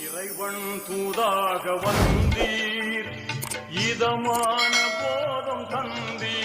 இறைவன் தூதாக வந்தீர், இதமான போதம் தந்தீர்.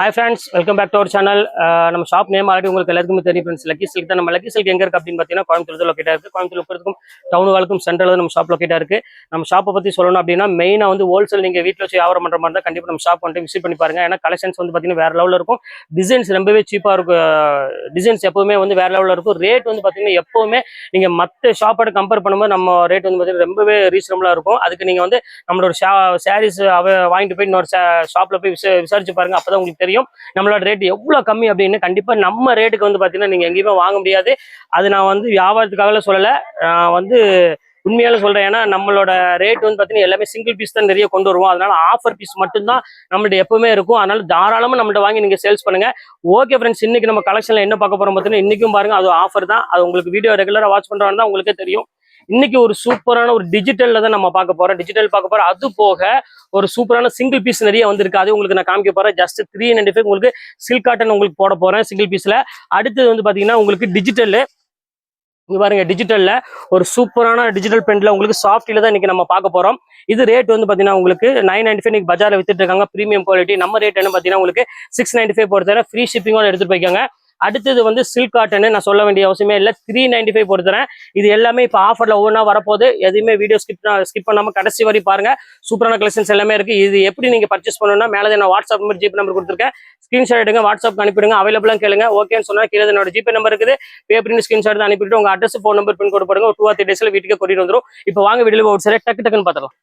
Hi friends, welcome back to our channel. நம்ம ஷாப் நேம் ஆல்ரெடி உங்களுக்கு எல்லாருக்குமே தெரியும் ஃப்ரெண்ட்ஸ். லக்கி சில்க் தான். நம்ம லக்கி சில்க் எங்க இருக்கு அப்படின்னு பார்த்தீங்கன்னா கோயம்புத்தூர் லொக்கேட்டா இருக்கு. கோயம்புத்தூர் போகிறதுக்கும் டவுன் வாலுக்கும் சென்ட்ரல் நம்ம ஷாப் லொக்கேட்டா இருக்கு. நம்ம ஷாப்பை பத்தி சொல்லணும் அப்படின்னா மெயினா வந்து ஹோல்சேல் நீங்க வீட்டில் வச்சு வியாபாரம் பண்ற மாதிரி தான் கண்டிப்பா நம்ம ஷாப் வந்து விசிட் பண்ணி பாருங்க. ஏன்னா கலெக்ஷன்ஸ் வந்து பார்த்தீங்கன்னா வேற லெவலில் இருக்கும். டிசைன்ஸ் ரொம்பவே சீப்பா இருக்கும். டிசைன்ஸ் எப்பவுமே வந்து வேற லெவலில் இருக்கும். ரேட் வந்து பார்த்தீங்கன்னா எப்பவுமே நீங்க மற்ற ஷாப்போட கம்பேர் பண்ணும்போது நம்ம ரேட் வந்து பார்த்தீங்கன்னா ரொம்பவே ரீசனபிளா இருக்கும். அதுக்கு நீங்க வந்து நம்மளோட சாரீஸ் வாங்கிட்டு போய் இன்னொரு ஷாப்ல போய் விசாரிச்சு பாருங்க. அப்பதான் உங்களுக்கு தெரியும் நம்மளோட ரேட் எவ்வளவு கம்மி அப்படின்னு. கண்டிப்பா நம்ம ரேட்டுக்கு வந்து பாத்தீங்கன்னா நீங்க எங்கேயுமே வாங்க முடியாது. அது நான் வந்து வியாபாரத்துக்காக சொல்லல, நான் வந்து உண்மையால சொல்றேன். ஏன்னா நம்மளோட ரேட் வந்து பாத்தீங்கன்னா எல்லாமே சிங்கிள் பீஸ் தான் நிறைய கொண்டு வருவோம். அதனால ஆஃபர் பீஸ் மட்டும்தான் நம்மள்ட்ட எப்பவுமே இருக்கும். அதனால தாராளமா நம்மள்ட்ட வாங்கி நீங்க சேல்ஸ் பண்ணுங்க. ஓகே ஃப்ரெண்ட்ஸ், இன்னைக்கு நம்ம கலெக்ஷன்ல என்ன பார்க்க போறோம் பார்த்தீங்கன்னா இன்னைக்கும் பாருங்க, அது ஆஃபர் தான். அது உங்களுக்கு வீடியோ ரெகுலரா வாட்ச் பண்றவங்க தான் உங்களுக்கே தெரியும். இன்னைக்கு ஒரு சூப்பரான ஒரு டிஜிட்டல்ல தான் நம்ம பார்க்க போறோம். டிஜிட்டல் பார்க்க போறோம். அது போக ஒரு சூப்பரான சிங்கிள் பீஸ் நிறைய வந்திருக்கு. அது உங்களுக்கு நான் காமிக்க போறேன். ஜஸ்ட் 395 உங்களுக்கு சில்க் காட்டன் உங்களுக்கு போட போறேன் சிங்கிள் பீஸ்ல. அடுத்தது வந்து பாத்தீங்கன்னா உங்களுக்கு டிஜிட்டல். இங்க பாருங்க, டிஜிட்டல்ல ஒரு சூப்பரான டிஜிட்டல் பிரிண்ட்ல உங்களுக்கு சாஃப்ட்ல தான் இன்னைக்கு நம்ம பார்க்க போறோம். இது ரேட் வந்து பாத்தீங்கன்னா உங்களுக்கு 995 இன்னைக்கு பஜார்ல வித்துட்டு இருக்காங்க. Premium quality. நம்ம ரேட் என்ன பாத்தீங்கன்னா உங்களுக்கு 695 பொறுத்தவரை ஃப்ரீ ஷிப்பிங்கோட எடுத்துட்டு போய்க்காங்க. அடுத்தது வந்து சில்க் காட்டன் நான் சொல்ல வேண்டிய அவசியமே இல்லை. 395 பொறுத்தறேன். இது எல்லாமே இப்போ ஆஃபர்ல ஒவ்வொன்றா வரப்போகுது. எதுவுமே வீடியோ ஸ்கிப் பண்ணாம கடைசி வரை பாருங்க. சூப்பரான கலெக்ஷன்ஸ் எல்லாமே இருக்கு. இது எப்படி நீங்க பர்ச்சேஸ் பண்ணணும்னா மேலே நான் வாட்ஸ்அப் நம்பர் ஜிபே நம்பர் கொடுத்துருக்கேன். ஸ்கிரீன்ஷாட் எடுங்க, வாட்ஸ்அப் அனுப்பிடுங்க. அவைலபிளாக கேளுங்க. ஓகேன்னு சொன்னா கீழே என்னோட ஜிபே நம்பர் இருக்குது. பே பண்ணி ஸ்கிரீன்ஷாட் அனுப்பிட்டு உங்க address phone number pin code போடுங்க. 2 or 3 டேஸ்ல வீட்டுக்கு கொண்டு வந்துடும். இப்போ வாங்க வீடியோ ஒரு சரி டக்குன்னு பார்த்துக்கலாம்.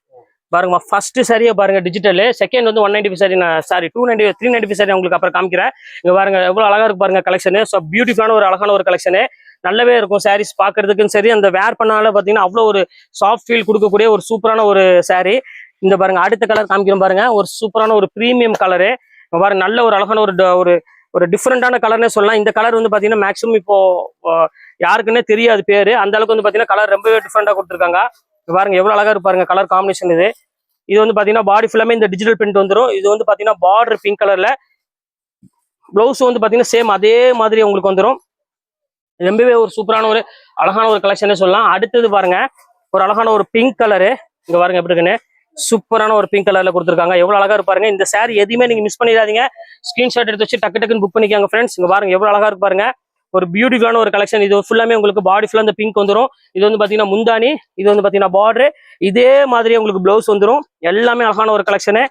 பாருங்க, ஃபர்ஸ்ட் சரியா பாருங்க டிஜிட்டல். செகண்ட் வந்து 195 சாரி, சாரி 395 சாரி உங்களுக்கு அப்புறம் காமிக்கிறேன். இங்க பாருங்க எவ்வளவு அழகா இருக்கு பாருங்க கலெக்ஷன். ஸோ பியூட்டிஃபுல்லான ஒரு அழகான ஒரு கலெக்ஷன். நல்லாவே இருக்கும் சாரீஸ் பாக்குறதுக்கும் சரி. அந்த வேர் பண்ணால பாத்தீங்கன்னா அவ்வளவு ஒரு சாஃப்ட் ஃபீல் கொடுக்கக்கூடிய ஒரு சூப்பரான ஒரு சாரி. இந்த பாருங்க அடுத்த கலர் காமிக்கிறோம் பாருங்க. ஒரு சூப்பரான ஒரு பிரீமியம் கலரு. பாருங்க நல்ல ஒரு அழகான ஒரு டிஃப்ரெண்டான கலர்னே சொல்லலாம். இந்த கலர் வந்து பாத்தீங்கன்னா மேக்ஸிமம் இப்போ யாருக்குன்னே தெரியாது பேரு. அந்த அளவுக்கு வந்து பாத்தீங்கன்னா கலர் ரொம்பவே டிஃப்ரெண்டா கொடுத்துருக்காங்க. பாருங்க எவ்வளவு அழகா இருப்பாருங்க கலர் காம்பினேஷன். இது வந்து பாத்தீங்கன்னா பாடி ஃபுல்லாமே இந்த டிஜிட்டல் பிரிண்ட் வந்துடும். இது வந்து பாத்தீங்கன்னா பார்டர் பிங்க் கலர்ல. பிளவுஸ் வந்து பாத்தீங்கன்னா சேம் அதே மாதிரி உங்களுக்கு வந்துடும். ரொம்பவே ஒரு சூப்பரான ஒரு அழகான ஒரு கலெக்ஷனே சொல்லலாம். அடுத்தது பாருங்க ஒரு அழகான ஒரு பிங்க் கலரு. இங்க பாருங்க எப்படி இருக்குன்னு சூப்பரான ஒரு பிங்க் கலர்ல கொடுத்துருக்காங்க. எவ்வளவு அழகா இருப்பாருங்க. இந்த saree எதையுமே நீங்க மிஸ் பண்ணிடாதீங்க. ஸ்கிரீன்ஷாட் எடுத்து வச்சு டக்கு டக்குன்னு புக் பண்ணிக்காங்க ஃப்ரெண்ட்ஸ். இங்க பாருங்க எவ்வளவு அழகா இருக்கு பாருங்க. ஒரு பியூட்டிஃபுல்லான ஒரு கலெக்ஷன். இது ஃபுல்லாமே உங்களுக்கு பாடி ஃபுல்லா இந்த பிங்க் வந்துடும். இது வந்து பாத்தீங்கன்னா முந்தானி, இது வந்து பாத்தீங்கன்னா பார்டர், இதே மாதிரி உங்களுக்கு பிளவுஸ் வந்துடும். எல்லாமே அழகான ஒரு கலெக்ஷனு.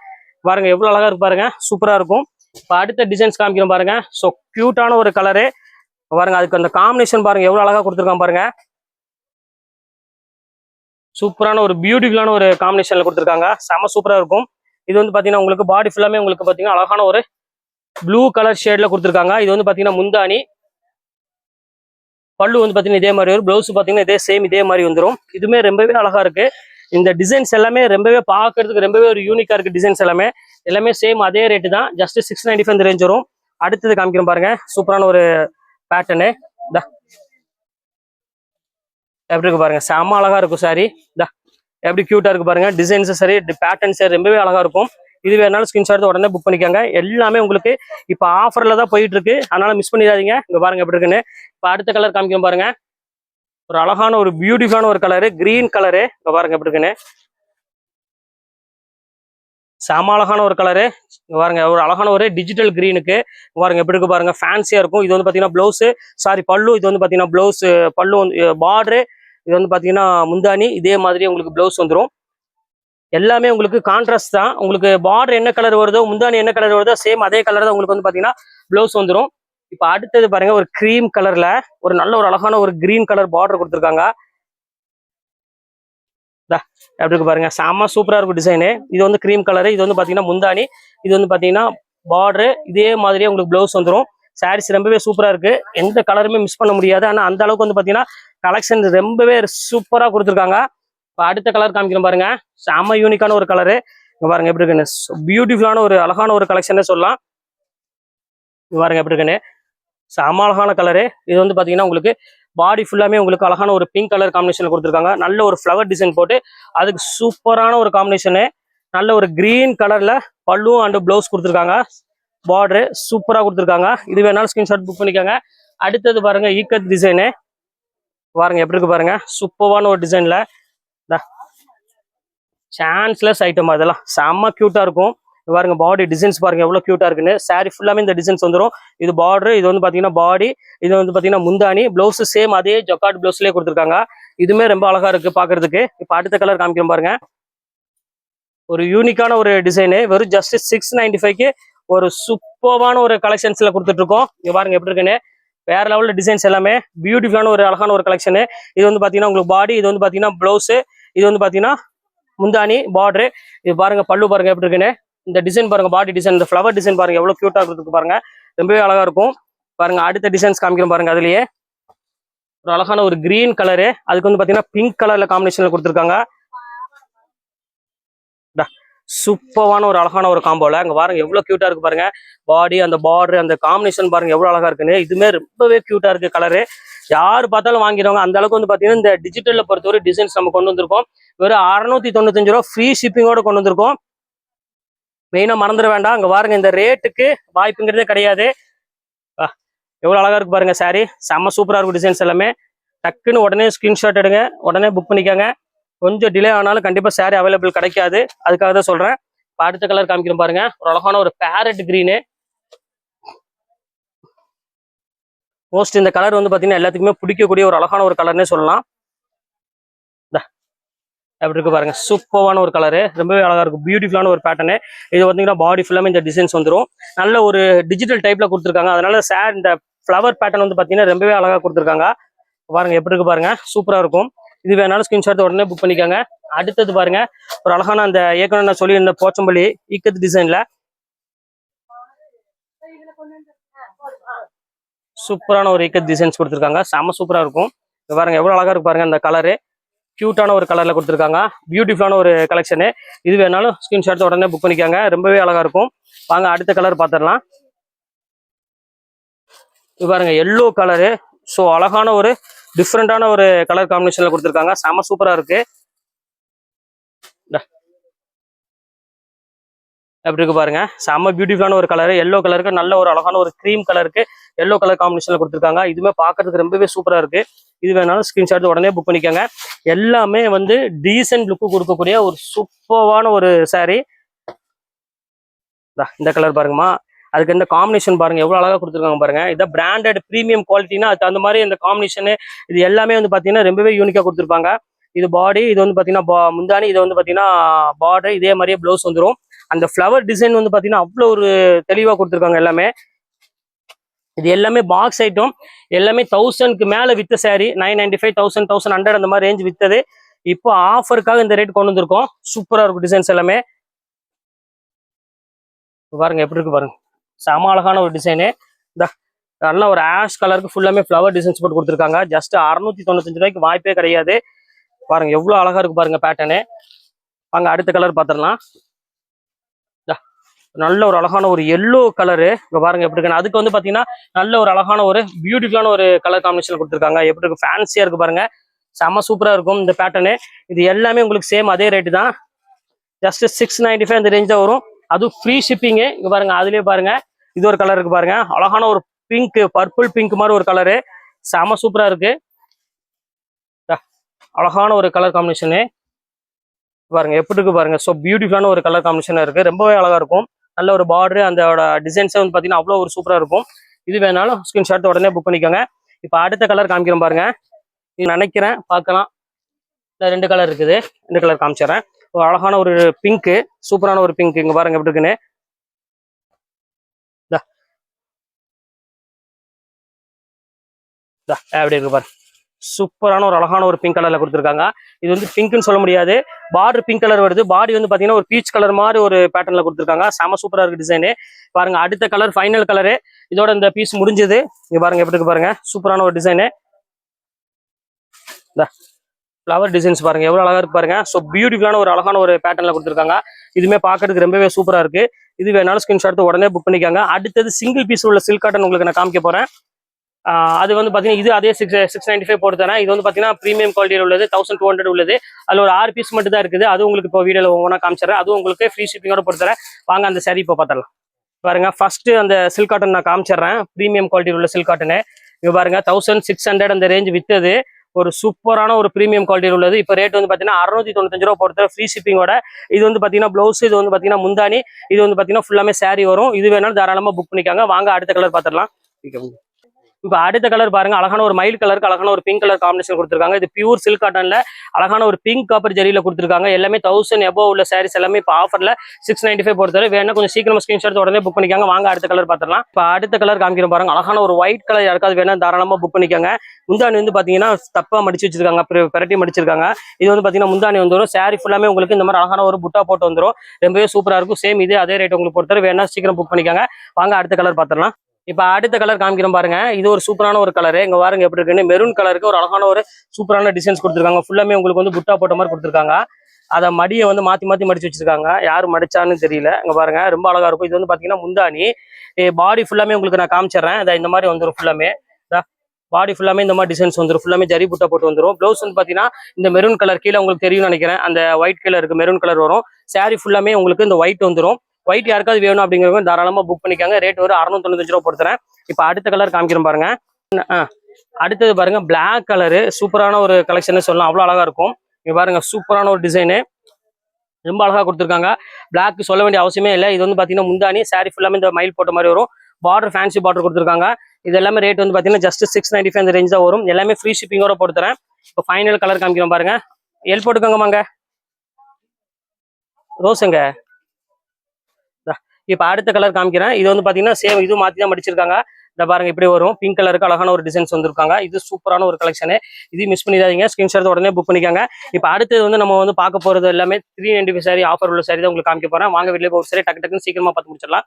பாருங்க எவ்வளவு அழகா இருக்கு பாருங்க. சூப்பரா இருக்கும். இப்போ அடுத்த டிசைன்ஸ் காமிக்கிறோம் பாருங்க. ஸோ கியூட்டான ஒரு கலரு பாருங்க. அதுக்கு அந்த காம்பினேஷன் பாருங்க எவ்வளவு அழகா கொடுத்துருக்கான் பாருங்க. சூப்பரான ஒரு பியூட்டிஃபுல்லான ஒரு காம்பினேஷன்ல கொடுத்துருக்காங்க. செம சூப்பரா இருக்கும். இது வந்து பாத்தீங்கன்னா உங்களுக்கு பாடி ஃபுல்லாமே உங்களுக்கு பாத்தீங்கன்னா அழகான ஒரு ப்ளூ கலர் ஷேட்ல கொடுத்துருக்காங்க. இது வந்து பாத்தீங்கன்னா முந்தானி, பல்லு வந்து பாத்தீங்கன்னா இதே மாதிரி வரும். பிளவுஸ் பாத்தீங்கன்னா இதே சேம் இதே மாதிரி வந்துடும். இதுவுமே ரொம்பவே அழகா இருக்கு. இந்த டிசைன்ஸ் எல்லாமே ரொம்பவே பார்க்கறதுக்கு ரொம்பவே ஒரு யூனிக்கா இருக்கு. டிசைன்ஸ் எல்லாமே சேம் அதே ரேட்டு தான். ஜஸ்ட் 695 இந்த ரேஞ்ச் வரும். அடுத்தது காமிக்கிறோம் பாருங்க. சூப்பரான ஒரு பேட்டர்னு எப்படி இருக்கு பாருங்க. செம அழகா இருக்கும் சாரி. எப்படி கியூட்டா இருக்கு பாருங்க. டிசைன்ஸ் சரி, பேட்டர்ன் சரி ரொம்பவே அழகா இருக்கும். இது வேணாலும் ஸ்கிரீன்ஷாட் உடனே புக் பண்ணிக்கோங்க. எல்லாமே உங்களுக்கு இப்போ ஆஃபர்ல தான் போயிட்டு இருக்கு. அதனால மிஸ் பண்ணிடாதீங்க. இங்க பாருங்க எப்படி இருக்குன்னு. இப்போ அடுத்த கலர் காமிக்கிறோம் பாருங்க. ஒரு அழகான ஒரு பியூட்டிஃபுல்லான ஒரு கலரு, கிரீன் கலரு. இங்க பாருங்க எப்படி இருக்குன்னு. செம அழகான ஒரு கலரு. இங்க பாருங்க ஒரு அழகான ஒரு டிஜிட்டல் கிரீனுக்கு பாருங்க எப்படி இருக்கு பாருங்க. ஃபேன்சியா இருக்கும். இது வந்து பாத்தீங்கன்னா பிளவுஸ் பல்லு. இது வந்து பாத்தீங்கன்னா பிளவுஸ் பல்லு பார்டரு. இது வந்து பாத்தீங்கன்னா முந்தானி, இதே மாதிரி உங்களுக்கு பிளவுஸ் வந்துடும். எல்லாமே உங்களுக்கு கான்ட்ராஸ்ட் தான். உங்களுக்கு பார்டர் என்ன கலர் வருதோ, முந்தானி என்ன கலர் வருதோ சேம் அதே கலர் தான் உங்களுக்கு வந்து பாத்தீங்கன்னா பிளவுஸ் வந்துடும். இப்போ அடுத்தது பாருங்க ஒரு கிரீம் கலர்ல ஒரு நல்ல ஒரு அழகான ஒரு கிரீன் கலர் பார்டர் கொடுத்துருக்காங்க. எப்படி இருக்கு பாருங்க. செம்ம சூப்பரா இருக்கும் டிசைனு. இது வந்து கிரீம் கலரு. இது வந்து பாத்தீங்கன்னா முந்தானி, இது வந்து பாத்தீங்கன்னா பார்டரு, இதே மாதிரியே உங்களுக்கு பிளவுஸ் வந்துடும். சாரீஸ் ரொம்பவே சூப்பரா இருக்கு. எந்த கலருமே மிஸ் பண்ண முடியாது. ஆனா அந்த அளவுக்கு வந்து பாத்தீங்கன்னா கலெக்ஷன் ரொம்பவே சூப்பரா கொடுத்துருக்காங்க. இப்போ அடுத்த கலர் காமிக்கிறோம் பாருங்க. செம்ம யூனிக்கான ஒரு கலரு. இங்க பாருங்க எப்படி இருக்குன்னு. பியூட்டிஃபுல்லான ஒரு அழகான ஒரு கலெக்ஷன் சொல்லலாம். இங்க பாருங்க எப்படி இருக்குன்னு. செம அழகான கலரு. இது வந்து பாத்தீங்கன்னா உங்களுக்கு பாடி ஃபுல்லாமே உங்களுக்கு அழகான ஒரு பிங்க் கலர் காம்பினேஷன் கொடுத்துருக்காங்க. நல்ல ஒரு ஃப்ளவர் டிசைன் போட்டு அதுக்கு சூப்பரான ஒரு காம்பினேஷனு. நல்ல ஒரு கிரீன் கலர்ல பல்லு அண்ட் பிளவுஸ் கொடுத்துருக்காங்க. பார்டரு சூப்பரா கொடுத்துருக்காங்க. இது வேணாலும் ஸ்கிரீன்ஷாட் புக் பண்ணிக்கோங்க. அடுத்தது பாருங்க ஈக்கத் டிசைனு. பாருங்க எப்படி இருக்கு பாருங்க. சூப்பரான ஒரு டிசைன்ல சான்ஸ்லெஸ் ஐட்டம். அதெல்லாம் செம்ம கியூட்டா இருக்கும். பாருங்க பாடி டிசைன்ஸ் பாருங்க எவ்வளவு கியூட்டா இருக்குன்னு. சாரி ஃபுல்லாமே இந்த டிசைன்ஸ் வந்துடும். இது பார்டர், இது வந்து பாத்தீங்கன்னா பாடி, இது வந்து பாத்தீங்கன்னா முந்தானி, பிளவுஸ் சேம் அதே ஜக்கார்ட் பிளவுஸ்லயே கொடுத்துருக்காங்க. இதுமே ரொம்ப அழகா இருக்கு பாக்குறதுக்கு. இப்போ அடுத்த கலர் காமிக்கிறோம் பாருங்க. ஒரு யூனிக்கான ஒரு டிசைனு. வெறும் ஜஸ்ட் 695க்கு ஒரு சூப்பரான ஒரு கலெக்ஷன்ஸ்ல கொடுத்துட்டு இருக்கோம். இங்க பாருங்க எப்படி இருக்குன்னு. வேற லெவல்ல டிசைன்ஸ் எல்லாமே பியூட்டிஃபுல்லான ஒரு அழகான ஒரு கலெக்ஷனு. இது வந்து பாத்தீங்கன்னா உங்களுக்கு பாடி, இது வந்து பாத்தீங்கன்னா பிளவுஸ், இது வந்து பாத்தீங்கன்னா முந்தானி பார்டரு. இது பாருங்க பல்லு பாருங்க எப்படி இருக்குன்னு. இந்த டிசைன் பாருங்க பாடி டிசைன், இந்த ஃப்ளவர் டிசைன் பாருங்க எவ்வளவு கியூட்டா இருக்கு பாருங்க. ரொம்பவே அழகா இருக்கும். பாருங்க அடுத்த டிசைன்ஸ் காமிக்கிறோம் பாருங்க. அதுலயே ஒரு அழகான ஒரு கிரீன் கலரு. அதுக்கு வந்து பாத்தீங்கன்னா பிங்க் கலர்ல காம்பினேஷன்ல கொடுத்துருக்காங்க. சூப்பரான ஒரு அழகான ஒரு காம்போல. அங்க பாருங்க எவ்வளவு கியூட்டா இருக்கு பாருங்க. பாடி, அந்த பார்டர், அந்த காம்பினேஷன் பாருங்க எவ்வளவு அழகா இருக்குன்னு. இதுமே ரொம்பவே கியூட்டா இருக்கு கலரு. யாரு பார்த்தாலும் வாங்கிடுவாங்க. அந்த அளவுக்கு வந்து பாத்தீங்கன்னா இந்த டிஜிட்டல்ல பொறுத்தவரை டிசைன்ஸ் நம்ம கொண்டு வந்திருக்கோம். வெறும் 695 ரூபா ஃப்ரீ ஷிப்பிங்கோட கொண்டு வந்திருக்கோம். மெயினா மறந்துட வேண்டாம். அங்க பாருங்க இந்த ரேட்டுக்கு வாய்ப்புங்கிறதே கிடையாது. எவ்வளவு அழகா இருக்கு பாருங்க சாரி. செம்ம சூப்பரா இருக்கும் டிசைன்ஸ் எல்லாமே. டக்குன்னு உடனே ஸ்கிரீன்ஷாட் எடுங்க, உடனே புக் பண்ணிக்கோங்க. கொஞ்சம் டிலே ஆனாலும் கண்டிப்பா சாரி அவைலபிள் கிடைக்காது. அதுக்காக தான் சொல்றேன். இப்போ அடுத்த கலர் காமிக்கிறோம் பாருங்க. ஒரு அழகான ஒரு பேரட் கிரீனு. மோஸ்ட் இந்த கலர் வந்து பாத்தீங்கன்னா எல்லாத்துக்குமே பிடிக்கக்கூடிய ஒரு அழகான ஒரு கலர்னே சொல்லலாம். எப்படி இருக்கு பாருங்க. சூப்பரான ஒரு கலரு. ரொம்பவே அழகா இருக்கும். பியூட்டிஃபுல்லான ஒரு பேட்டர்னு. இது பார்த்தீங்கன்னா பாடி ஃபுல்லாமே இந்த டிசைன்ஸ் வந்துடும். நல்ல ஒரு டிஜிட்டல் டைப்ல கொடுத்துருக்காங்க. அதனால சார் இந்த ஃப்ளவர் பேட்டர்ன் வந்து பாத்தீங்கன்னா ரொம்பவே அழகா கொடுத்துருக்காங்க. பாருங்க எப்படி இருக்கு பாருங்க. சூப்பரா இருக்கும். இது வேணாலும் ஸ்கிரீன்ஷாட் உடனே புக் பண்ணிக்கோங்க. அடுத்தது பாருங்க ஒரு அழகான அந்த ஏற்கனவே நான் சொல்லி இந்த போச்சம்பள்ளி ஈக்கத்து டிசைன்ல சூப்பரான ஒரு ஈக்கத் டிசைன்ஸ் கொடுத்துருக்காங்க. செம்ம சூப்பரா இருக்கும். பாருங்க எவ்வளவு அழகா இருக்கு பாருங்க. அந்த கலரு கியூட்டான ஒரு கலர்ல கொடுத்துருக்காங்க. பியூட்டிஃபுல்லான ஒரு கலெக்ஷனு. இது வேணாலும் ஸ்கிரீன்ஷாட் உடனே புக் பண்ணிக்கோங்க. ரொம்பவே அழகா இருக்கும். வாங்க அடுத்த கலர் பார்த்துடலாம். இது பாருங்க எல்லோ கலரு. ஸோ அழகான ஒரு டிஃப்ரெண்டான ஒரு கலர் காம்பினேஷன்ல கொடுத்துருக்காங்க. செம சூப்பரா இருக்கு. எப்படி இருக்கு பாருங்க. செம்ம பியூட்டிஃபுல்லான ஒரு கலரு. எல்லோ கலருக்கு நல்ல ஒரு அழகான ஒரு கிரீம் கலருக்கு எல்லோ கலர் காம்பினேஷன்ல கொடுத்துருக்காங்க. இதுவுமே பார்க்கறதுக்கு ரொம்பவே சூப்பரா இருக்கு. இது வேணாலும் ஸ்கிரீன்ஷாட் உடனே புக் பண்ணிக்கோங்க. எல்லாமே வந்து டீசென்ட் லுக்கு கொடுக்கக்கூடிய ஒரு சூப்பரான ஒரு saree. இந்த கலர் பாருங்கம்மா, அதுக்கு இந்த காம்பினேஷன் பாருங்க எவ்வளவு அழகா கொடுத்துருக்காங்க பாருங்க. இதை பிராண்டட் பிரீமியம் குவாலிட்டினா அது அந்த மாதிரி இந்த காம்பினேஷன் இது எல்லாமே வந்து பாத்தீங்கன்னா ரொம்பவே யூனிக்கா கொடுத்துருப்பாங்க. இது பாடி, இது வந்து பாத்தீங்கன்னா முந்தானி, இது வந்து பாத்தீங்கன்னா பார்டர், இதே மாதிரியே ப்ளவுஸ் வந்துடும். அந்த ஃப்ளவர் டிசைன் வந்து பாத்தீங்கன்னா அவ்வளோ ஒரு தெளிவா கொடுத்துருக்காங்க எல்லாமே. இது எல்லாமே பாக்ஸ் ஐட்டம், எல்லாமே 1000க்கு மேல வித்த saree. 995, 1000, 1100 அந்த மாதிரி ரேஞ்ச் வித்தது. இப்போ ஆஃபருக்காக இந்த ரேட் கொண்டு வந்திருக்கோம். சூப்பரா இருக்கும் டிசைன்ஸ் எல்லாமே. பாருங்க எப்படி இருக்கு பாருங்க, செம அழகான ஒரு டிசைனு. இந்த நல்ல ஒரு ஆஷ் கலருக்கு ஃபுல்லாமே ஃப்ளவர் டிசைன்ஸ் போட்டு கொடுத்துருக்காங்க. ஜஸ்ட் 695 ரூபாய்க்கு வாய்ப்பே கிடையாது. பாருங்க எவ்வளவு அழகா இருக்கு பாருங்க பேட்டர்னு. வாங்க அடுத்த கலர் பார்த்துடலாம். நல்ல ஒரு அழகான ஒரு எல்லோ கலரு. இங்க பாருங்க எப்படி இருக்கு. அதுக்கு வந்து பாத்தீங்கன்னா நல்ல ஒரு அழகான ஒரு பியூட்டிஃபுல்லான ஒரு கலர் காம்பினேஷன் கொடுத்துருக்காங்க. எப்படி இருக்கு, ஃபேன்சியா இருக்கு பாருங்க, செம்ம சூப்பரா இருக்கும் இந்த பேட்டர்னு. இது எல்லாமே உங்களுக்கு சேம் அதே ரேட்டு தான். ஜஸ்ட் 695 அந்த ரேஞ்ச் தான் வரும். அதுவும் ஃப்ரீ ஷிப்பிங்கு. இங்க பாருங்க அதுலயே பாருங்க இது ஒரு கலர் இருக்கு பாருங்க, அழகான ஒரு பிங்க், பர்பிள் பிங்க் மாதிரி ஒரு கலரு, செம சூப்பரா இருக்கு. அழகான ஒரு கலர் காம்பினேஷனு பாருங்க எப்படி இருக்கு பாருங்க. ஸோ பியூட்டிஃபுல்லான ஒரு கலர் காம்பினேஷன் இருக்கு, ரொம்பவே அழகா இருக்கும். நல்ல ஒரு பார்டரு, அந்த டிசைன்ஸே வந்து பாத்தீங்கன்னா அவ்வளோ ஒரு சூப்பரா இருக்கும். இது வேணாலும் ஸ்கிரீன்ஷாட் உடனே புக் பண்ணிக்கோங்க. இப்போ அடுத்த கலர் காமிக்கிறேன் பாருங்க. இது நினைக்கிறேன் பார்க்கலாம். இந்த 2 கலர் இருக்குது, 2 கலர் காமிச்சிடறேன். ஒரு அழகான ஒரு பிங்க்கு, சூப்பரான ஒரு பிங்க். இங்க பாருங்க எப்படி இருக்குன்னு. எப்படி இருக்கு பாருங்க, சூப்பரான ஒரு அழகான ஒரு பிங்க் கலர்ல கொடுத்துருக்காங்க. இது வந்து பிங்க்னு சொல்ல முடியாது, பார்டர் பிங்க் கலர் வருது. பாடி வந்து பாத்தீங்கன்னா ஒரு பீச் கலர் மாதிரி ஒரு பேட்டர்ன்ல கொடுத்துருக்காங்க. செம சூப்பரா இருக்கு டிசைனு. பாருங்க அடுத்த கலர் ஃபைனல் கலரு. இதோட இந்த பீஸ் முடிஞ்சது. இங்க பாருங்க எப்படி இருக்கு பாருங்க, சூப்பரான ஒரு டிசைனு. ஃப்ளவர் டிசைன்ஸ் பாருங்க எவ்வளவு அழகா இருக்கு பாருங்க. ஸோ பியூட்டிஃபுல்லான ஒரு அழகான ஒரு பேட்டர்ன்ல கொடுத்துருக்காங்க. இதுவுமே பார்க்கறதுக்கு ரொம்பவே சூப்பரா இருக்கு. இது வேணாலும் ஸ்கிரீன்ஷாட் உடனே புக் பண்ணிக்காங்க. அடுத்தது சிங்கிள் பீஸ் உள்ள சில்க் காட்டன் உங்களுக்கு நான் காமிக்க போறேன். அது வந்து பாத்தீங்கன்னா இது அதே 695 போட்டு தரேன். இது வந்து பாத்தீங்கன்னா பிரீமியம் குவாலிட்டியில் உள்ளது, 1200 உள்ளது. அதுல ஒரு 6 பீஸ் மட்டும் தான் இருக்குது. அது உங்களுக்கு இப்போ வீடியோல ஒவ்வொன்றா காமிச்சிடறேன். அதுவும் உங்களுக்கு ஃப்ரீ ஷிப்பிங்கோட போட்டு தரேன். வாங்க அந்த saree இப்போ பார்த்தலாம். பாருங்க ஃபர்ஸ்ட் அந்த சில்க் காட்டன் நான் காமிச்சிடுறேன். பிரீமியம் குவாலிட்டியில் உள்ள சில்க் காட்டனு. இங்க பாருங்க 1600 அந்த ரேஞ்ச் வித்தது. ஒரு சூப்பரான ஒரு பிரீமியம் குவாலிட்டியில் உள்ளது. இப்போ ரேட் வந்து பாத்தீங்கன்னா 695 ரூபா போட்டு ஃப்ரீ ஷிப்பிங்கோட. இது வந்து பாத்தீங்கன்னா பிளவுஸ், இது வந்து பாத்தீங்கன்னா முந்தானி, இது வந்து பாத்தீங்கன்னா ஃபுல்லாமே saree வரும். இது வேணாலும் தாராளமா புக் பண்ணிக்காங்க. வாங்க அடுத்த கலர் பார்த்துடலாம். இப்போ அடுத்த கலர் பாருங்க, அழகான ஒரு மயில் கலருக்கு அழகான ஒரு பிங்க் கலர் காம்பினேஷன் கொடுத்துருக்காங்க. இது பியூர் சில்க் காட்டன்ல அழகான ஒரு பிங்க் காப்பர் ஜரியில கொடுத்துருக்காங்க. எல்லாமே 1000 எபோவ் உள்ள சாரீஸ் எல்லாமே இப்போ ஆஃபர்ல 695 போடுறது. வேணா கொஞ்சம் சீக்கிரமா ஸ்கிரீன்ஷாட் உடனே புக் பண்ணிக்காங்க. வாங்க அடுத்த கலர் பார்த்துடலாம். இப்போ அடுத்த கலர் காமிக்கிறோம் பாருங்க, அழகான ஒரு ஒயிட் கலர் யாருக்காவது வேணா தாராளமா புக் பண்ணிக்காங்க. முந்தானி வந்து பாத்தீங்கன்னா தப்பா மடிச்சு வச்சிருக்காங்க, பெரட்டி மடிச்சிருக்காங்க. இது வந்து பாத்தீங்கன்னா முந்தானி வந்துடும். சாரி ஃபுல்லாமே உங்களுக்கு இந்த மாதிரி அழகான ஒரு புட்டா போட்டு வந்துடும். ரொம்பவே சூப்பரா இருக்கும். சேம் இதே அதே ரேட் உங்களுக்கு பொறுத்தவரை. வேணா சீக்கிரம் புக் பண்ணிக்காங்க. வாங்க அடுத்த கலர் பார்த்துடலாம். இப்ப அடுத்த கலர் காமிக்கிறோம் பாருங்க. இது ஒரு சூப்பரான ஒரு கலரு. இங்க பாருங்க எப்படி இருக்குன்னு. மெரூன் கலருக்கு ஒரு அழகான ஒரு சூப்பரான டிசைன்ஸ் கொடுத்துருக்காங்க. ஃபுல்லாமே உங்களுக்கு வந்து புட்டா போட்ட மாதிரி கொடுத்துருக்காங்க. அதை மடியை வந்து மாத்தி மாத்தி மடிச்சு வச்சிருக்காங்க. யாரு மடிச்சான்னு தெரியல. இங்க பாருங்க ரொம்ப அழகா இருக்கும். இது வந்து பாத்தீங்கன்னா முந்தானி. பாடி ஃபுல்லாமே உங்களுக்கு நான் காமிச்சிடுறேன். இந்த மாதிரி வந்துடும். ஃபுல்லாமே பாடி ஃபுல்லாமே இந்த மாதிரி டிசைன்ஸ் வந்துடும். ஃபுல்லாமே ஜரி புட்டா போட்டு வந்துடும். ப்ளவுஸ் வந்து பாத்தீங்கன்னா இந்த மெரூன் கலர் கீழே உங்களுக்கு தெரியும் நினைக்கிறேன். அந்த ஒயிட் கலர் இருக்கு, மெரூன் கலர் வரும். சாரி ஃபுல்லாமே உங்களுக்கு இந்த ஒயிட் வந்துடும். ஒயிட் யாருக்காவது வேணும் அப்படிங்கிறவங்க தாராளமா புக் பண்ணிக்காங்க. ரேட் ஒரு 695 ரூபா போடுறேன். இப்ப அடுத்த கலர் காமிக்கிறேன் பாருங்க. அடுத்தது பாருங்க பிளாக் கலரு. சூப்பரான ஒரு கலெக்ஷன் சொல்லலாம், அவ்வளவு அழகா இருக்கும். இங்க பாருங்க சூப்பரான ஒரு டிசைனு, ரொம்ப அழகா கொடுத்துருக்காங்க. பிளாக் சொல்ல வேண்டிய அவசியமே இல்லை. இது வந்து பாத்தீங்கன்னா முந்தானி, சாரி ஃபுல்லாமே இந்த மயில் போட்ட மாதிரி வரும். பார்டர் ஃபேன்சி பார்டர் கொடுத்துருக்காங்க. இது எல்லாமே ரேட் வந்து பாத்தீங்கன்னா ஜஸ்ட் 695 அந்த ரேஞ்ச் தான் வரும். எல்லாமே ஃப்ரீ ஷிப்பிங்கோட போட்டுறேன். இப்போ ஃபைனல் கலர் காமிக்கிறோம் பாருங்க. எல் போட்டுக்கோங்கம்மாங்க, ரோஸுங்க. இப்ப அடுத்த கலர் காமிக்கிறேன். இது வந்து பாத்தீங்கன்னா சேம் இது மாத்தி தான் மடிச்சிருக்காங்க. இந்த பாருங்க இப்படி வரும். பிங்க் கலருக்கு அழகான ஒரு டிசைன்ஸ் வந்திருக்காங்க. இது சூப்பரான ஒரு கலெக்ஷன். இது மிஸ் பண்ணிடாதீங்க. ஸ்கிரீன்ஷாட் உடனே புக் பண்ணிக்காங்க. இப்ப அடுத்தது வந்து நம்ம வந்து பார்க்க போறது எல்லாமே 395 சாரி ஆஃபர் உள்ள சாரி தான் உங்களுக்கு காமிக்க போறேன். வாங்க வீட்டுல ஒரு சாரி டக்கு டக்குன்னு சீக்கிரமா பார்த்து முடிச்சிடலாம்.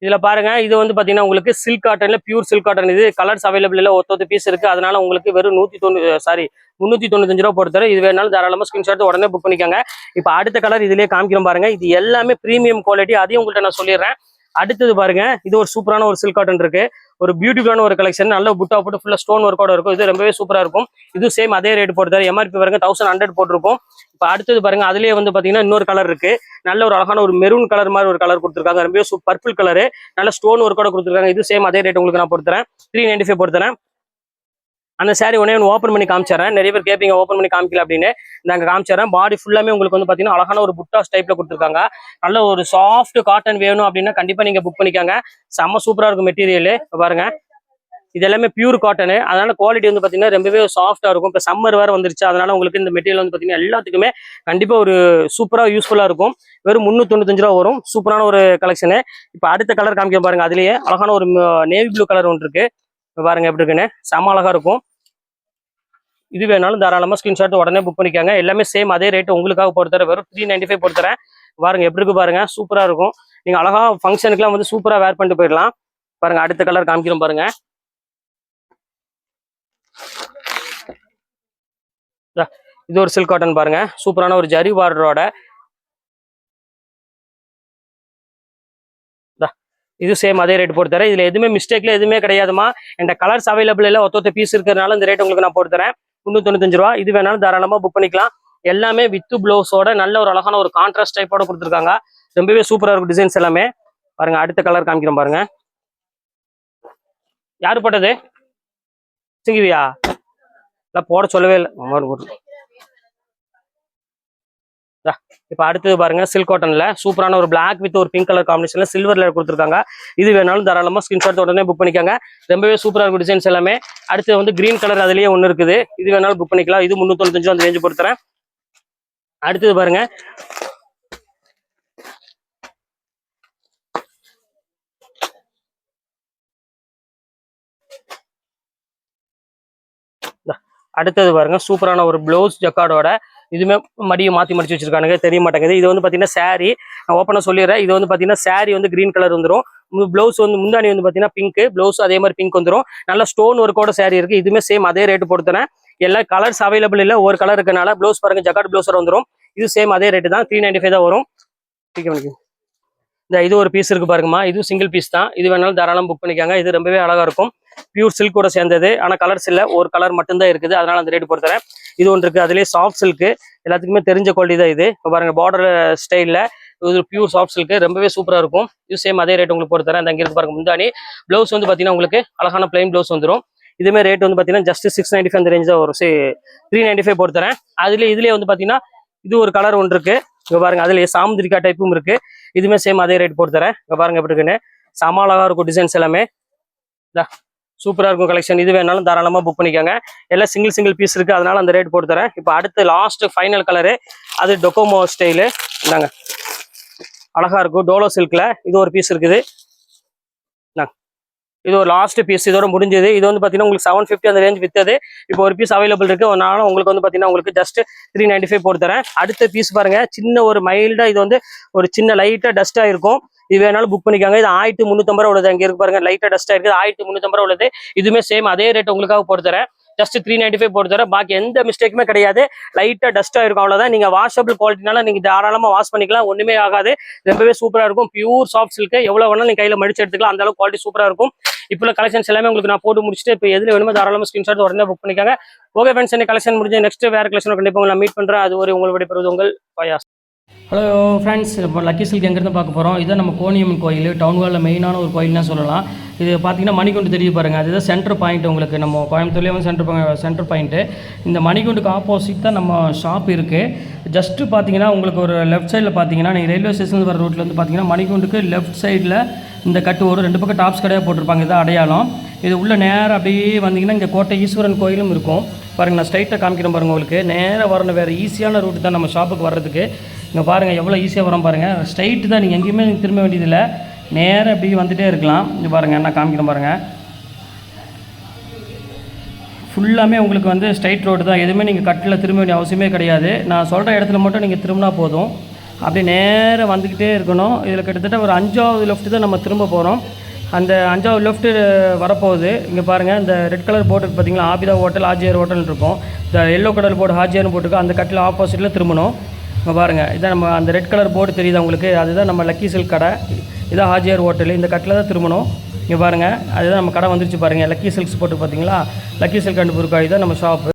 இதுல பாருங்க, இது வந்து பாத்தீங்கன்னா உங்களுக்கு சில்க் காட்டன்ல பியூர் சில்க் காட்டன். இது கலர்ஸ் அவைலபிள் இல்ல, ஒத்து பீஸ் இருக்கு. அதனால உங்களுக்கு வெறும் 395 ரூபா பொறுத்தவரை. இது வேணாலும் தாராளமா ஸ்கிரீன்ஷாட் உடனே புக் பண்ணிக்காங்க. இப்ப அடுத்த கலர் இதுலயே காமிக்கிறோம் பாருங்க. இது எல்லாமே பிரீமியம் குவாலிட்டி. அதையும் உங்கள்கிட்ட நான் சொல்லிடுறேன். அடுத்தது பாருங்க, இது ஒரு சூப்பரான ஒரு சில்க் காட்டன் இருக்கு. ஒரு பியூட்டிஃபுல்லான ஒரு கலெக்ஷன். நல்ல புட்டா போட்டு ஃபுல்லா ஸ்டோன் ஒர்க்கோட இருக்கும். இது ரொம்பவே சூப்பரா இருக்கும். இது சேம் அதே ரேட் போட்டுருக்காரு. எம்ஆர்பி பாருங்க 1100 போட்டிருக்கும். இப்போ அடுத்தது பாருங்க, அதுலயே வந்து பாத்தீங்கன்னா இன்னொரு கலர் இருக்கு. நல்ல ஒரு அழகான ஒரு மெரூன் கலர் மாதிரி ஒரு கலர் கொடுத்துருக்காங்க. ரொம்பவே பர்பிள் கலரு, நல்ல ஸ்டோன் ஒர்க்கோட கொடுத்துருக்காங்க. இது சேம் அதே ரேட் உங்களுக்கு நான் போட்டுறேன். 395 போட்டுறேன். அந்த சாரி ஒன்னே ஒன்று ஓப்பன் பண்ணி காமிச்சிடறேன். நிறைய பேர் கேட்பீங்க ஓப்பன் பண்ணி காமிக்கல அப்படின்னு. நாங்கள் காமிச்சிடறேன். பாடி ஃபுல்லாமே உங்களுக்கு வந்து பார்த்தீங்கன்னா அழகான ஒரு புட்டாஸ் டைப்ல கொடுத்துருக்காங்க. நல்ல ஒரு சாஃப்ட் காட்டன் வேணும் அப்படின்னா கண்டிப்பாக நீங்கள் புக் பண்ணிக்காங்க. செம்ம சூப்பராக இருக்கும் மெட்டீரியல். பாருங்க, இது எல்லாமே பியூர் காட்டனு. அதனால குவாலிட்டி வந்து பார்த்தீங்கன்னா ரொம்பவே சாஃப்டாக இருக்கும். இப்போ சம்மர் வேறு வந்துருச்சு. அதனால உங்களுக்கு இந்த மெட்டீரியல் வந்து பார்த்தீங்கன்னா எல்லாத்துக்குமே கண்டிப்பாக ஒரு சூப்பராக யூஸ்ஃபுல்லாக இருக்கும். வெறும் 395 ரூபா வரும். சூப்பரான ஒரு கலெக்ஷனு. இப்போ அடுத்த கலர் காமிக்க பாருங்க. அதுலேயே அழகான ஒரு நேவி ப்ளூ கலர் ஒன்று இருக்கு. பாருங்க எப்படி இருக்குன்னு, செம அழகா இருக்கும். இது வேணாலும் தாராளமா ஸ்கிரீன்ஷாட் உடனே புக் பண்ணிக்காங்க. எல்லாமே சேம் அதே ரேட் உங்களுக்காக போட்டுறேன். வெறும் 395 போட்டுறேன். பாருங்க எப்படி இருக்கு பாருங்க, சூப்பரா இருக்கும். நீங்க அழகா ஃபங்க்ஷனுக்குலாம் வந்து சூப்பரா வேர் பண்ணிட்டு போயிடலாம். பாருங்க அடுத்த கலர் காமிக்கிறோம் பாருங்க. இது ஒரு சில்க் காட்டன் பாருங்க, சூப்பரான ஒரு ஜரி பார்டரோட. இது சேம் அதே ரேட் போட்டு தரேன். இதுல எதுவுமே மிஸ்டேக்ல எதுவுமே கிடையாதுமா. என் கலர்ஸ் அவைலபிள் இல்லை, ஒத்த பீஸ் இருக்கிறதுனால இந்த ரேட் உங்களுக்கு நான் போட்டு தரேன். 395 ரூபா. இது வேணாலும் தாராளமா புக் பண்ணிக்கலாம். எல்லாமே வித் பிளவுஸோட நல்ல ஒரு அழகான ஒரு கான்ட்ராஸ்ட் டைப்போட கொடுத்துருக்காங்க. ரொம்பவே சூப்பரா இருக்கும் டிசைன்ஸ் எல்லாமே. பாருங்க அடுத்த கலர் காமிக்கிறோம் பாருங்க. யாரு போட்டது? சிங்கிவியா? இல்லை போட சொல்லவே இல்லை. இப்போ அடுத்தது பாருங்க, சில்க் காட்டன்ல சூப்பரான ஒரு பிளாக் வித் ஒரு பிங்க் கலர் காம்பினேஷன்ல சில்வர்ல கொடுத்துருக்காங்க. இது வேணாலும் தாராளமா ஸ்கிரீன்ஷாட் உடனே புக் பண்ணிக்காங்க. ரொம்பவே சூப்பரா இருக்கும் டிசைன்ஸ் எல்லாமே. அடுத்து வந்து கிரீன் கலர் அதுலயே ஒன்று இருக்குது. இது வேணாலும் புக் பண்ணிக்கலாம். இது 395 அந்த ரேஞ்சு பொறுத்துறேன். அடுத்தது பாருங்க, அடுத்தது பாருங்க சூப்பரான ஒரு ப்ளவுஸ் ஜக்கார்டோட. இதுவுமே மடியும் மாற்றி மடிச்சு வச்சிருக்கானுங்க, தெரிய மாட்டேங்குது. இது வந்து பார்த்தீங்கன்னா சாரி, நான் ஓப்பனாக சொல்லிடுறேன். இது வந்து பார்த்தீங்கன்னா சாரி வந்து கிரீன் கலர் வந்துடும். ப்ளவுஸ் வந்து முந்தானி வந்து பார்த்தீங்கன்னா பிங்க், ப்ளவுஸ் அதே மாதிரி பிங்க் வந்துடும். நல்ல ஸ்டோன் ஒர்க்கோட சாரி இருக்கு. இதுவுமே சேம் அதே ரேட்டு போட்டுறேன். எல்லா கலர்ஸ் அவைலபிள் இல்லை, ஒரு கலர் இருக்கனால ப்ளவுஸ் பாருங்க ஜக்கார்ட் ப்ளவுஸோட வந்துடும். இது சேம் அதே ரேட்டு தான், 395 தான் வரும். இது ஒரு பீஸ் இருக்கு பாருங்கம்மா. இது சிங்கிள் பீஸ் தான். இது வேணாலும் தாராளம் புக் பண்ணிக்காங்க. இது ரொம்பவே அழகா இருக்கும். பியூர் சில்கோட சேர்ந்தது. ஆனால் கலர்ஸ் இல்லை, ஒரு கலர் மட்டும்தான் இருக்குது. அதனால அந்த ரேட் பொறுத்தரேன். இது ஒன்று இருக்கு, அதுலேயே சாஃப்ட் சில்க்கு. எல்லாத்துக்குமே தெரிஞ்ச குவாலிட்டி தான் இது. இப்போ பாருங்க பார்டர் ஸ்டைலில் இது பியூர் சாஃப்ட் சில்க்கு, ரொம்பவே சூப்பராக இருக்கும். இது சேம் அதே ரேட் உங்களுக்கு பொறுத்தரேன். அந்த அங்கே இருக்கு பாருங்க முந்தானி. ப்ளவுஸ் வந்து பார்த்தீங்கன்னா உங்களுக்கு அழகான பிளைன் ப்ளவுஸ் வந்துடும். இதுமே ரேட் வந்து பார்த்தீங்கன்னா ஜஸ்ட் 695 அந்த ரேஞ்ச் தான் வரும். 395 பொறுத்தரேன். இதுலேயே வந்து பார்த்தீங்கன்னா இது ஒரு கலர் ஒன்று இருக்கு. இங்கே பாருங்க, அதுலேயே சாமுந்திரிக்கா டைப்பும் இருக்கு. இதுவுமே சேம் அதே ரேட் போட்டு தரேன். இங்கே பாருங்க எப்படி இருக்குன்னு, செம அழகா இருக்கும் டிசைன்ஸ் எல்லாமே. சூப்பரா இருக்கும் கலெக்ஷன். இது வேணாலும் தாராளமா புக் பண்ணிக்கோங்க. எல்லாம் சிங்கிள் பீஸ் இருக்கு, அதனால அந்த ரேட் போட்டு தரேன். இப்போ அடுத்து லாஸ்ட் ஃபைனல் கலரு, அது டொக்கோமோ ஸ்டைலு. இந்தாங்க, அழகா இருக்கும் டோலோ சில்க்ல. இது ஒரு பீஸ் இருக்குது. இது ஒரு லாஸ்ட் பீஸ், இதோட முடிஞ்சது. இது வந்து பார்த்தீங்கன்னா உங்களுக்கு 750 அந்த ரேஞ்ச் வித்தது. இப்போ ஒரு பீஸ் அவைலபிள் இருக்கு. அதனால உங்களுக்கு வந்து பார்த்தீங்கன்னா உங்களுக்கு ஜஸ்ட் 395 போட்டு தரேன். அடுத்த பீஸ் பாருங்க, சின்ன ஒரு மைல்டா, இது வந்து ஒரு சின்ன லைட்டா டஸ்டா இருக்கும். இது வேணாலும் புக் பண்ணிக்காங்க. இது 1350 ரூபா உள்ளது. அங்கே இருக்கு பாருங்க, லைட்டா டஸ்டா இருக்குது. 1350 ரூபா உள்ளது. இதுவுமே சேம் அதே ரேட் உங்களுக்காக போட்டு தரேன். ஜஸ்ட் 395 போட்டு தரேன். பாக்கி எந்த மிஸ்டேக்குமே கிடையாது. லைட்டா டஸ்டா இருக்கும், அவ்வளவுதான். நீங்க வாஷபிள் குவாலிட்டினால நீங்க தாராளமா வாஷ் பண்ணிக்கலாம், ஒண்ணுமே ஆகாது. ரொம்பவே சூப்பரா இருக்கும். பியூர் சாஃப்ட் சில்க், எவ்வளவு வேணாலும் நீங்க கையில மடிச்சு எடுத்துக்கலாம். அந்த அளவுக்கு குவாலிட்டி சூப்பரா இருக்கும். இப்போ கலெக்ஷன்ஸ் எல்லாமே உங்களுக்கு நான் போட்டு முடிச்சுட்டு, இப்போ எதுல வேணுமோ தாராளமா ஸ்கிரீன்ஷாட் உடனே புக் பண்ணிக்காங்க. ஓகே ஃப்ரெண்ட்ஸ், இந்த கலெக்ஷன் முடிஞ்சு நெக்ஸ்ட் வேற கலெக்ஷன் கண்டிப்பாக நான் மீட் பண்றேன். அது ஒரு உங்களுடைய பெறுவது உங்கள் பயாஸ். ஹலோ ஃப்ரெண்ட்ஸ், இப்போ லக்கி சில்க் எங்கேருந்து பார்க்க போகிறோம். இதுதான் நம்ம கோணியம்மன் கோயில், டவுன் ஹாலில் மெயினான ஒரு கோயில்னு சொல்லலாம். இது பார்த்தீங்கன்னா மணிகுண்டு தெரிய பாருங்கள், அதுதான் சென்டர் பாயிண்ட். உங்களுக்கு நம்ம கோயம்புத்தூர்லேயே வந்து சென்டர் பாயிண்ட்டு. இந்த மணிகுண்டுக்கு ஆப்போசிட் தான் நம்ம ஷாப் இருக்குது. ஜஸ்ட்டு பார்த்தீங்கன்னா உங்களுக்கு ஒரு லெஃப்ட் சைடில் பார்த்தீங்கன்னா நீங்கள் ரயில்வே ஸ்டேஷன் வர ரோட்டில் வந்து பார்த்தீங்கன்னா மணிகுண்டுக்கு லெஃப்ட் சைடில் இந்த கட்டு ஒரு 2 பக்கம் டாப்ஸ் கடையாக போட்டிருப்பாங்க. இதான் அடையாளம். இது உள்ள நேராக அப்படியே வந்தீங்கன்னா இங்கே கோட்டை ஈஸ்வரன் கோயிலும் இருக்கும். பாருங்கள், நான் ஸ்ட்ரைட்டாக காமிக்கிறேன் பாருங்கள். உங்களுக்கு நேராக வரணும், வேறு ஈஸியான ரூட் தான் நம்ம ஷாப்புக்கு வர்றதுக்கு. இங்கே பாருங்கள் எவ்வளோ ஈஸியாக வரோம் பாருங்கள். ஸ்ட்ரைட்டு தான், நீங்கள் எங்கேயுமே திரும்ப வேண்டியதில்லை. நேராக அப்படியே வந்துகிட்டே இருக்கலாம். இங்கே பாருங்கள், நான் காமிக்கிறேன் பாருங்கள். ஃபுல்லாமே உங்களுக்கு வந்து ஸ்ட்ரைட் ரோடு தான். எதுவுமே நீங்கள் கட்டில் திரும்ப வேண்டிய அவசியமே கிடையாது. நான் சொல்கிற இடத்துல மட்டும் நீங்கள் திரும்பினா போதும். அப்படியே நேராக வந்துக்கிட்டே இருக்கணும். இதில் கிட்டத்தட்ட ஒரு 5வது லெஃப்ட்டு தான் நம்ம திரும்ப போகிறோம். அந்த 5வது லெஃப்ட்டு வரப்போகுது. இங்கே பாருங்கள், இந்த ரெட் கலர் போர்டு பார்த்தீங்களா, ஆபிதா ஹோட்டல், ஆஜியர் ஹோட்டல் இருக்கும். இந்த எல்லோ கலர் போர்டு ஹாஜியர்னு போட்டுருக்கோம். அந்த கட்டில் ஆப்போசிட்டில் திரும்பணும். இங்கே பாருங்கள், இதான் நம்ம அந்த ரெட் கலர் போர்டு தெரியுது உங்களுக்கு, அதுதான் நம்ம லக்கி சில்க் கடை. இதான் ஹாஜியார் ஹோட்டல். இந்த கட்டில் தான் திரும்பணும். இங்கே பாருங்கள், அதுதான் நம்ம கடை வந்துருச்சு பாருங்கள். லக்கி சில்க்ஸ் போட்டு பார்த்தீங்களா, லக்கி சில்க் அண்ட் புர்காய் தான் நம்ம ஷாப்பு.